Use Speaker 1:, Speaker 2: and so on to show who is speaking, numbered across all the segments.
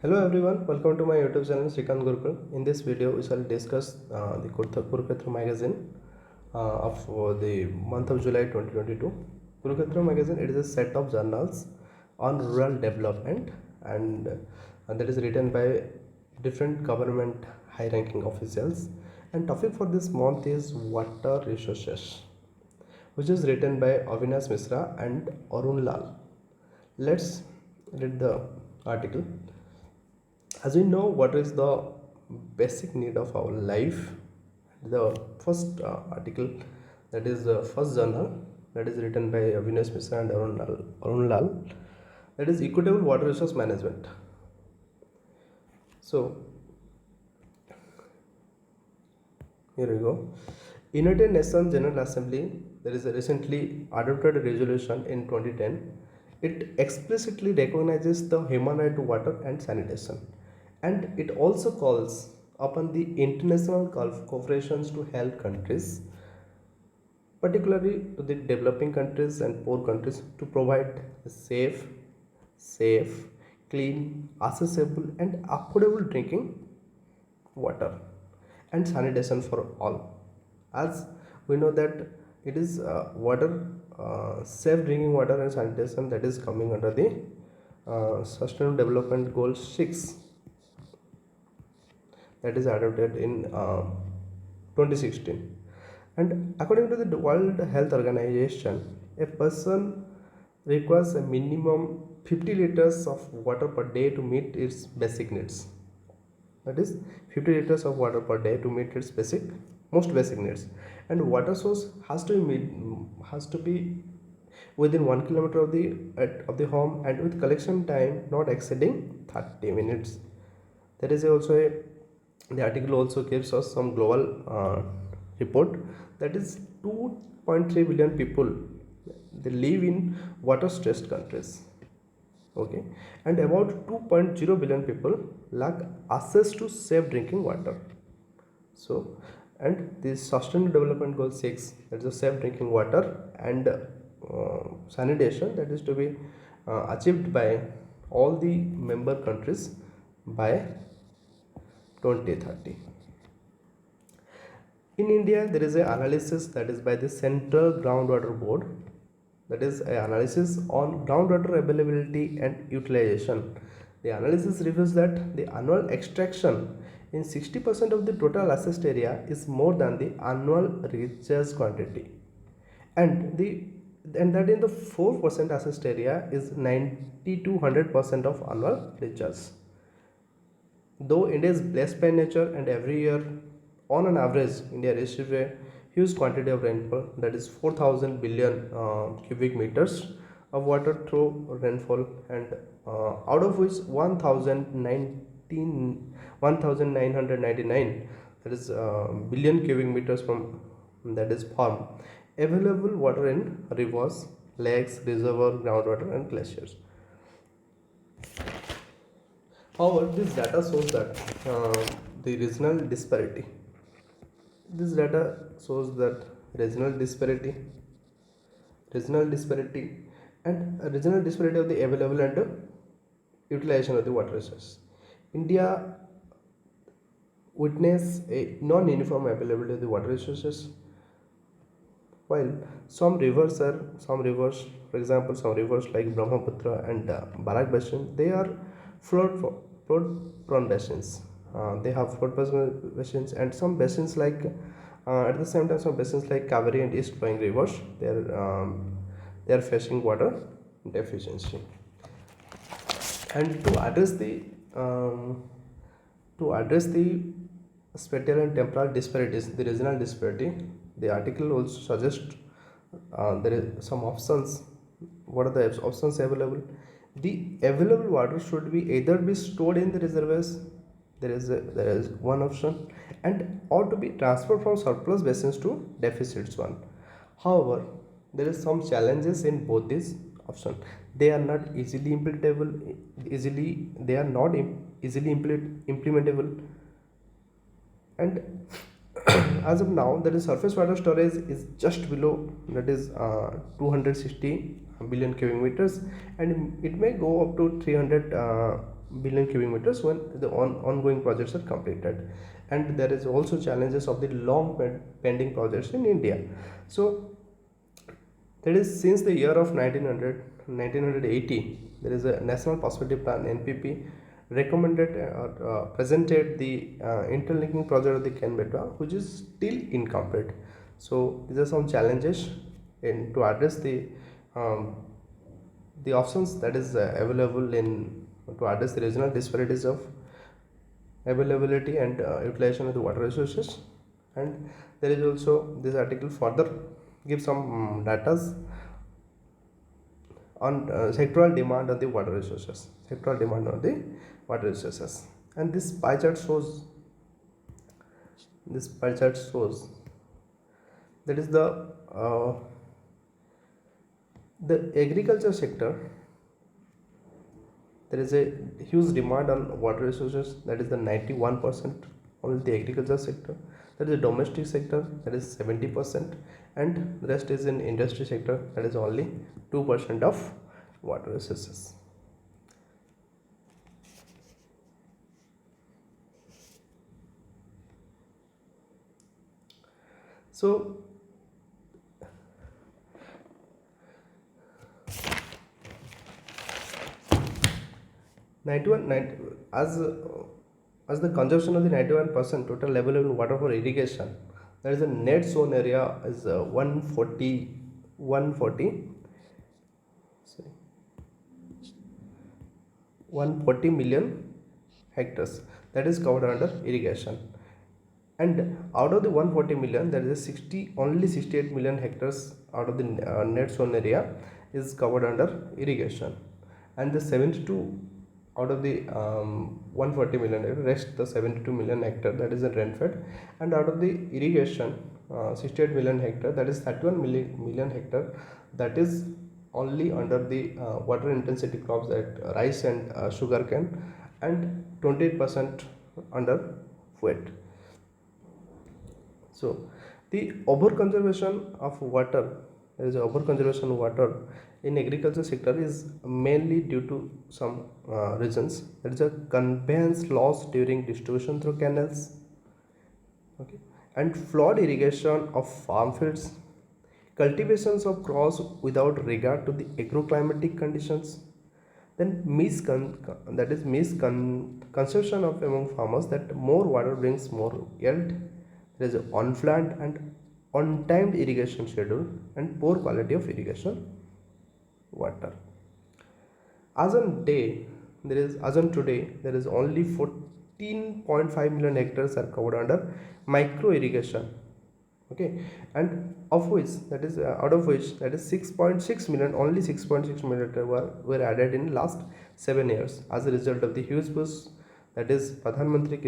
Speaker 1: Hello everyone, welcome to my YouTube channel Srikant Gurukul. In this video, we shall discuss the Kurukshetra magazine of the month of July 2022. Kurukshetra magazine, it is a set of journals on rural development and that is written by different government high-ranking officials. And topic for this month is water resources, which is written by Avinash Misra and Arun Lal. Let's read the article. As we know, water is the basic need of our life. The first article, that is the first journal, that is written by Avinash Misra and Arun Lal, that is equitable water resource management. So here we go. United Nations General Assembly, there is a recently adopted resolution in 2010. It explicitly recognizes the human right to water and sanitation, and it also calls upon the international corporations to help countries, particularly to the developing countries and poor countries, to provide safe, clean, accessible and affordable drinking water and sanitation for all. As we know that it is safe drinking water and sanitation, that is coming under the Sustainable Development Goal 6, that is adopted in 2016. And according to the World Health Organization, a person requires a minimum 50 liters of water per day to meet its basic needs. That is 50 liters of water per day to meet its most basic needs. And water source has to be within 1 kilometer of the home, and with collection time not exceeding 30 minutes. There is also the article also gives us some global report, that is 2.3 billion people, they live in water stressed countries. Okay, and about 2.0 billion people lack access to safe drinking water. So, and the Sustainable Development Goal 6, that is a safe drinking water and sanitation, that is to be achieved by all the member countries by 2030. In India, there is an analysis, that is by the Central Groundwater Board, that is an analysis on groundwater availability and utilization. The analysis reveals that the annual extraction in 60% of the total assessed area is more than the annual recharge quantity, and that in the 4% assessed area is 90 to 100% of annual recharge. Though India is blessed by nature, and every year on an average India receives a huge quantity of rainfall, that is 4000 billion cubic meters of water through rainfall, and out of which 1999, that is billion cubic meters from, that is farm available water in rivers, lakes, reservoir, groundwater and glaciers. However, this data shows that the regional disparity. This data shows that regional disparity, and regional disparity of the available and utilization of the water resources. India witness a non-uniform availability of the water resources, while some rivers, for example, some rivers like Brahmaputra and Barak Basin, they are flood prone basins. They have flood basins, and some basins like at the same time some basins like Kaveri and east flowing rivers, they are facing water deficiency. And to address the spatial and temporal disparities, the regional disparity, the article also suggests there is some options. What are the options available? The available water should be either be stored in the reservoirs, there is one option, and or to be transferred from surplus basins to deficits one. However, there is some challenges in both these options. They are not easily implementable. Implementable, and as of now, that is surface water storage is just below, that is 260 billion cubic meters, and it may go up to 300 billion cubic meters when the ongoing projects are completed. And there is also challenges of the long pending projects in India. So that is, since the year of 1980, there is a National Perspective Plan (NPP) recommended or presented the interlinking project of the Ken-Betwa, which is still incomplete. So these are some challenges in to address um, the options that is available in to address the regional disparities of availability and utilization of the water resources. And there is also, this article further gives some data on sectoral demand on the water resources, and this pie chart shows that is uh, the agriculture sector. There is a huge demand on water resources, that is the 91% only the agriculture sector. That is the domestic sector, that is 70%, and the rest is in industry sector, that is only 2% of water resources. So 91 90, as the consumption of the 91% total available water for irrigation, there is a net zone area is 140 million hectares, that is covered under irrigation. And out of the 140 million, there is a 68 million hectares out of the net zone area is covered under irrigation, and the 72 out of the 140 million rest the 72 million hectare, that is a rainfed. And out of the irrigation 68 million hectare, that is 31 million hectare, that is only under the water intensity crops, like rice and sugarcane, and 28% under wheat. So the overconservation of water, there is overconservation of water in agriculture sector is mainly due to some reasons. There is a conveyance loss during distribution through canals, okay, and flood irrigation of farm fields, cultivations of crops without regard to the agroclimatic conditions, then misconception of among farmers that more water brings more yield. There is an unplanned and untimed irrigation schedule and poor quality of irrigation water. As on today, there is only 14.5 million hectares are covered under micro irrigation, okay, and of which that is out of which that is 6.6 million, only 6.6 million were added in last 7 years as a result of the huge push, that is Pradhan Mantri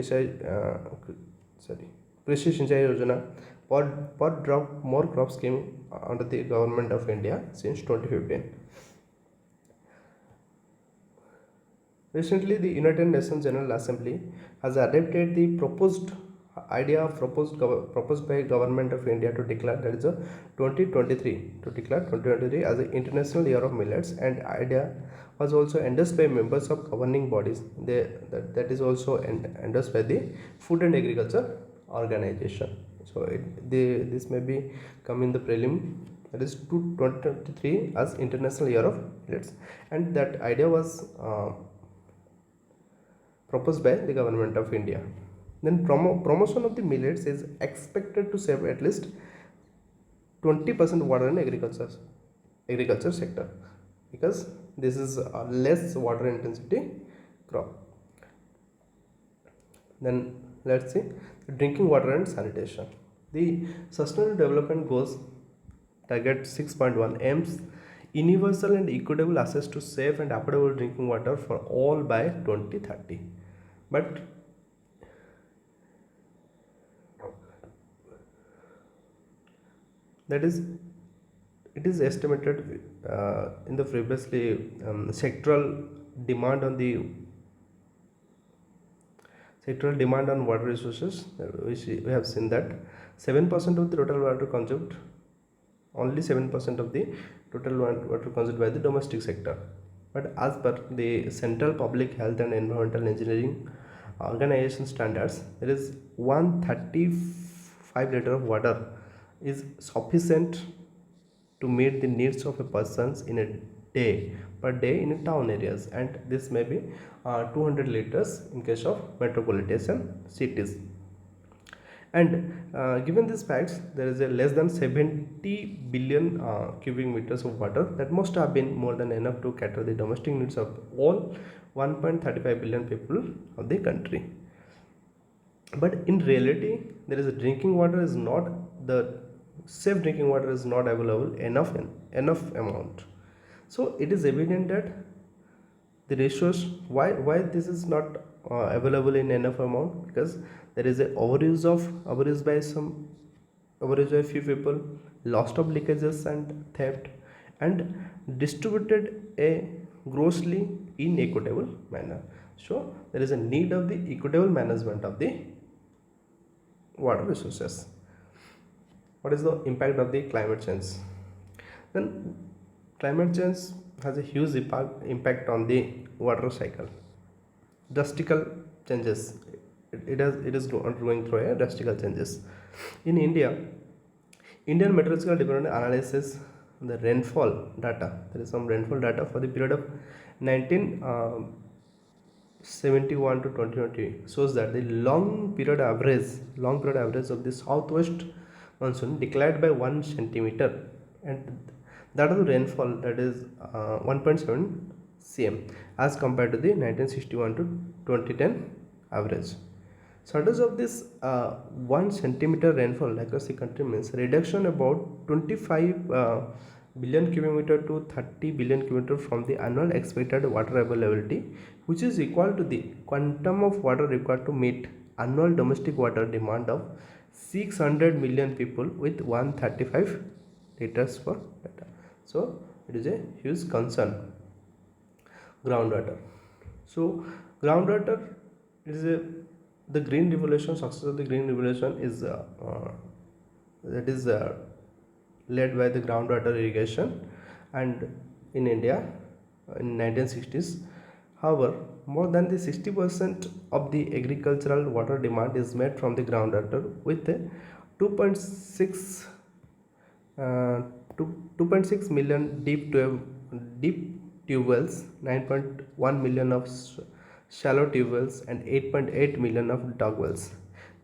Speaker 1: Krishi Sinchai Yojana. Per drop more crops came under the government of India since 2015. Recently, the United Nations General Assembly has adopted the proposed by government of India to declare, that is a 2023 as the International Year of Millets, and idea was also endorsed by members of governing bodies. That is also endorsed by the Food and Agriculture Organization. So this may be come in the prelim, that is 2023 as International Year of Millets, and that idea was proposed by the government of India. Then promotion of the millets is expected to save at least 20% water in agriculture sector, because this is a less water intensity crop. Then let's see drinking water and sanitation. The Sustainable Development Goals target 6.1 aims universal and equitable access to safe and affordable drinking water for all by 2030. But that is, it is estimated in the previously sectoral demand on water resources, which we have seen that 7% of the total water only 7% of the total water consumed by the domestic sector, But as per the Central Public Health and Environmental Engineering Organization standards, there is 135 liter of water is sufficient to meet the needs of a persons in a day per day in town areas, and this may be 200 liters in case of metropolitan cities. And given these facts, there is a less than 70 billion cubic meters of water that must have been more than enough to cater the domestic needs of all 1.35 billion people of the country. But in reality, there is a drinking water is not the safe drinking water is not available enough amount. So it is evident that the ratios, why this is not available in enough amount, because there is a overuse by some overuse by few people, loss of leakages and theft, and distributed a grossly inequitable manner. So there is a need of the equitable management of the water resources. What is the impact of the climate change? Then climate change has a huge impact on the water cycle. Drastical changes. It is going through a drastical changes. In India, Indian Meteorological Department analyzes the rainfall data. There is some rainfall data for the period of 1971 to 2020 shows that the long period average of the southwest monsoon declined by 1 centimeter, and that of the rainfall, that is 1.7 cm as compared to the 1961 to 2010 average. Shortage of this 1 centimeter rainfall across the country means reduction about 25 billion cubic meter to 30 billion cubic meter from the annual expected water availability, which is equal to the quantum of water required to meet annual domestic water demand of 600 million people with 135 liters per liter. So it is a huge concern. Groundwater. So groundwater is the green revolution. Success of the green revolution is led by the groundwater irrigation, and in India in 1960s. However, more than the 60% of the agricultural water demand is met from the groundwater, with 2.6 uh, 2.6 million deep tube wells, 9.1 million of shallow tube wells, and 8.8 million of dug wells.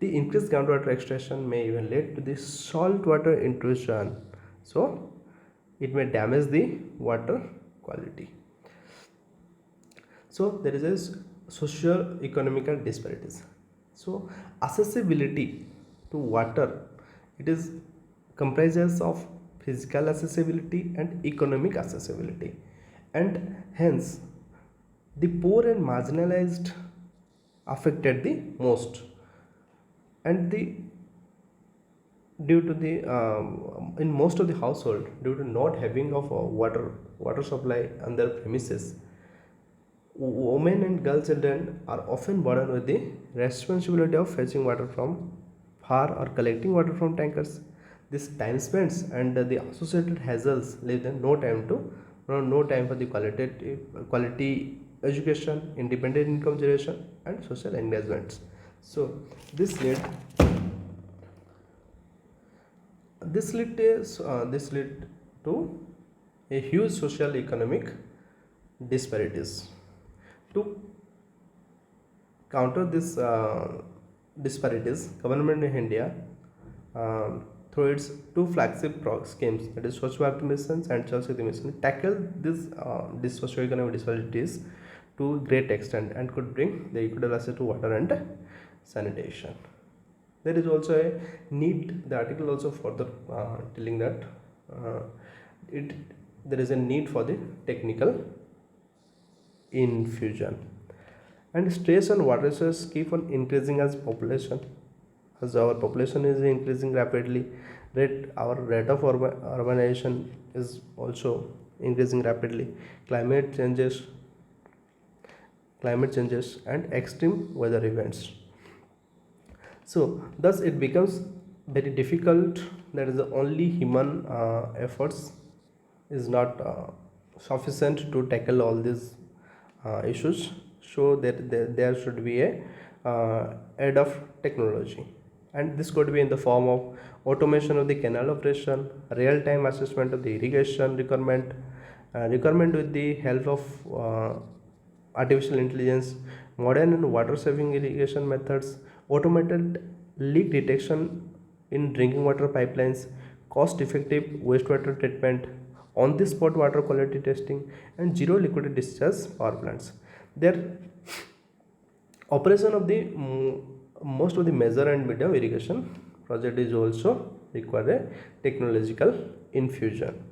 Speaker 1: The increased groundwater extraction may even lead to the saltwater intrusion, so it may damage the water quality. So there is a socio-economical disparities. So accessibility to water, it is comprises of physical accessibility and economic accessibility, and hence the poor and marginalized affected the most, and the due to the in most of the household, due to not having of water supply on their premises, women and girl children are often burdened with the responsibility of fetching water from far or collecting water from tankers. This time spent and the associated hassles leave them no time for the quality education, independent income generation, and social engagements. So this led this led to a huge social economic disparities. To counter this disparities, government in India, through its two flagship schemes, that is Swachh Bharat Mission and Jal Shakti Mission, tackle this socio-economic disparities to great extent and could bring the equitable access to water and sanitation. There is also a need. The article also further telling that there is a need for the technical infusion, and stress on water resources keep on increasing as our population is increasing rapidly. Our rate of urbanization is also increasing rapidly. climate changes and extreme weather events. So thus it becomes very difficult, that is the only human efforts is not sufficient to tackle all these issues. So that there should be a aid of technology, and this could be in the form of automation of the canal operation, real-time assessment of the irrigation requirement with the help of artificial intelligence, modern and water-saving irrigation methods, automated leak detection in drinking water pipelines, cost-effective wastewater treatment, on-the-spot water quality testing, and zero liquid discharge power plants. Their operation of the most of the major and medium irrigation project is also require a technological infusion.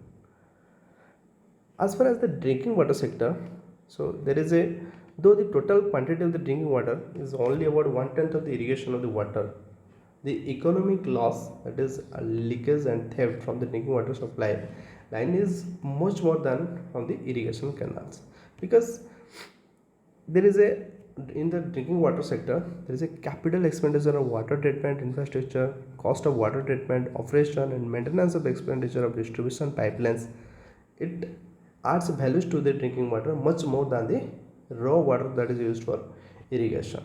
Speaker 1: As far as the drinking water sector, so there is a, though the total quantity of the drinking water is only about 1/10 of the irrigation of the water, the economic loss, that is leakage and theft from the drinking water supply line, is much more than from the irrigation canals, because there is a, in the drinking water sector there is a capital expenditure of water treatment infrastructure, cost of water treatment operation, and maintenance of expenditure of distribution pipelines. It adds values to the drinking water much more than the raw water that is used for irrigation.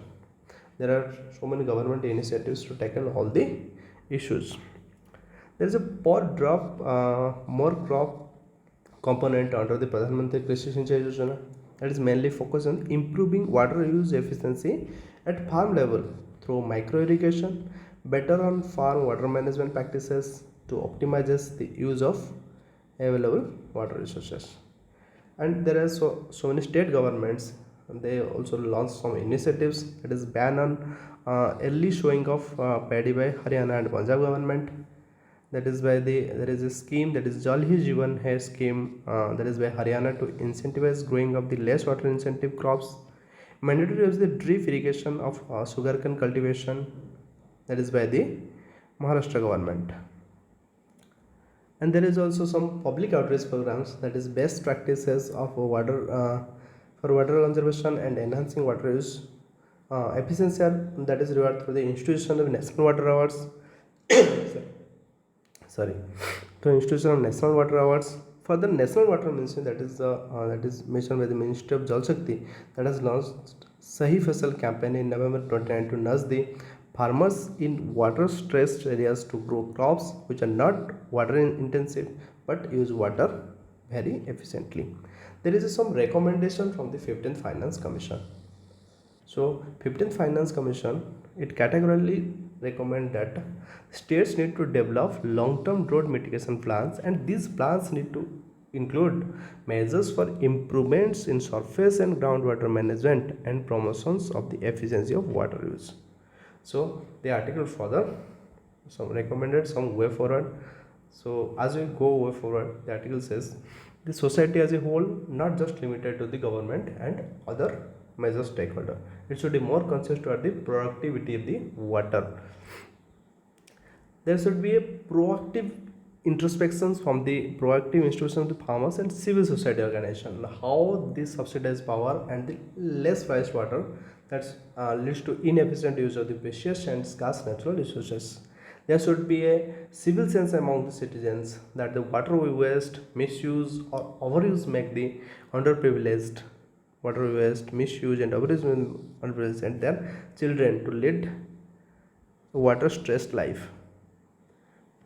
Speaker 1: There are so many government initiatives to tackle all the issues. There is a per drop more crop component under the Pradhan Mantri Krishi Sinchai Yojana, that is mainly focused on improving water use efficiency at farm level through micro irrigation, better on farm water management practices to optimize the use of available water resources. And there are so many state governments, and they also launched some initiatives, that is ban on early sowing of paddy by Haryana and Punjab government. That is by the, there is a scheme, that is Jal Hi Jeevan Hai scheme, that is by Haryana to incentivize growing of the less water incentive crops. Mandatory is the drip irrigation of sugarcane cultivation, that is by the Maharashtra government. And there is also some public outreach programs, that is best practices of water for water conservation and enhancing water use efficiency, that is reward through the institution of national water awards. Sorry, to institution of national water awards. For the national water ministry, that is mentioned by the Ministry of Jal Shakti, that has launched Sahi Fasal campaign in November 2019 to nudge the farmers in water stressed areas to grow crops which are not water intensive but use water very efficiently. There is some recommendation from the 15th Finance Commission. So 15th Finance Commission, it categorically recommend that states need to develop long-term drought mitigation plans, and these plans need to include measures for improvements in surface and groundwater management and promotions of the efficiency of water use. So the article further some recommended some way forward. So as we go way forward, the article says the society as a whole, not just limited to the government and other major stakeholder, it should be more conscious toward the productivity of the water. There should be a proactive introspections from the proactive institutions of the farmers and civil society organization, how this subsidized power and the less priced water that leads to inefficient use of the precious and scarce natural resources. There should be a civil sense among the citizens that the water we waste, misuse or overuse make the underprivileged water waste, misuse and overuse and their children to lead a water stressed life.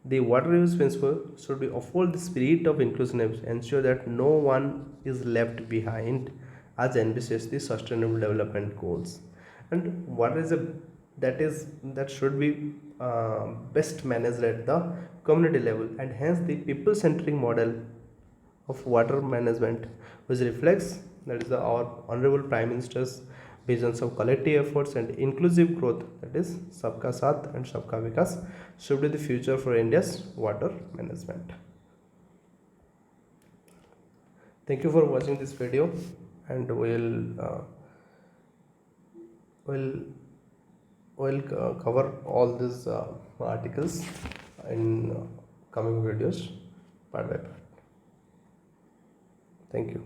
Speaker 1: The water use principle should be uphold the spirit of inclusion and ensure that no one is left behind as envisages the sustainable development goals. And what is a, that should be best managed at the community level, and hence the people centric model of water management, which reflects, that is our honorable Prime Minister's visions of collective efforts and inclusive growth, that is Sabka Saath and Sabka Vikas, should be the future for India's water management. Thank you for watching this video, and we'll cover all these articles in coming videos part by part. Thank you.